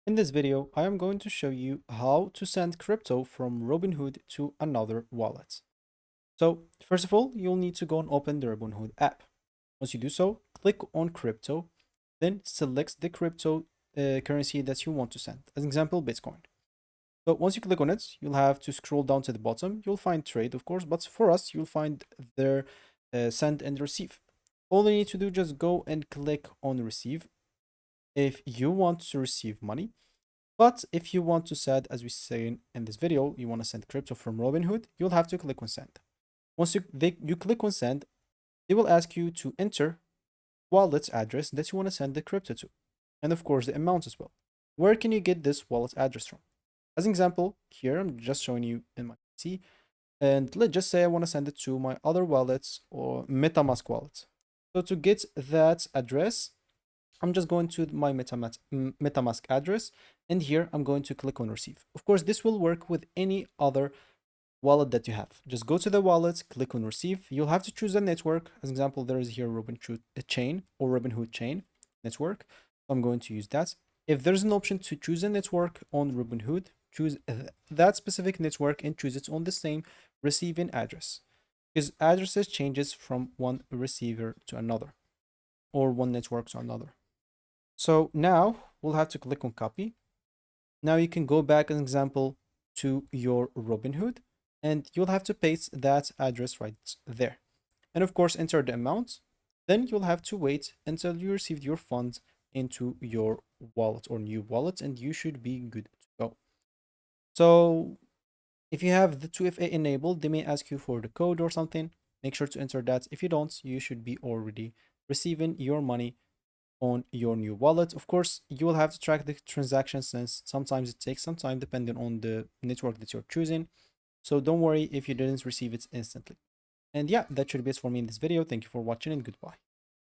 In this video, I am going to show you how to send crypto from Robinhood to another wallet. So first of all, you'll need to go and open the Robinhood app. Once you do so, click on crypto, then select the crypto currency that you want to send. As an example, Bitcoin. So once you click on it, you'll have to scroll down to the bottom. You'll find trade, of course, but for us, you'll find their send and receive. All you need to do, just go and click on receive if you want to receive money. But if you want to send, as we say in this video, you want to send crypto from Robinhood, you'll have to click on send. Once you click on send, they will ask you to enter wallet address that you want to send the crypto to. And of course, the amount as well. Where can you get this wallet address from? As an example, here I'm just showing you in my PC. And let's just say I want to send it to my other wallets or MetaMask wallet. So to get that address, I'm just going to my MetaMask address, and here I'm going to click on receive. Of course, this will work with any other wallet that you have. Just go to the wallet, click on receive. You'll have to choose a network. As an example, there is here Robinhood chain or Robinhood chain network. I'm going to use that. If there's an option to choose a network on Robinhood, choose that specific network and choose it on the same receiving address, because addresses changes from one receiver to another or one network to another. So now we'll have to click on copy. Now you can go back, as an example, to your Robinhood, and you'll have to paste that address right there. And of course, enter the amount. Then you'll have to wait until you received your funds into your wallet or new wallet, and you should be good to go. So if you have the 2FA enabled, they may ask you for the code or something. Make sure to enter that. If you don't, you should be already receiving your money on your new wallet. Of course, you will have to track the transactions since sometimes it takes some time depending on the network that you're choosing. So don't worry if you didn't receive it instantly. And yeah, that should be it for me in this video. Thank you for watching and goodbye.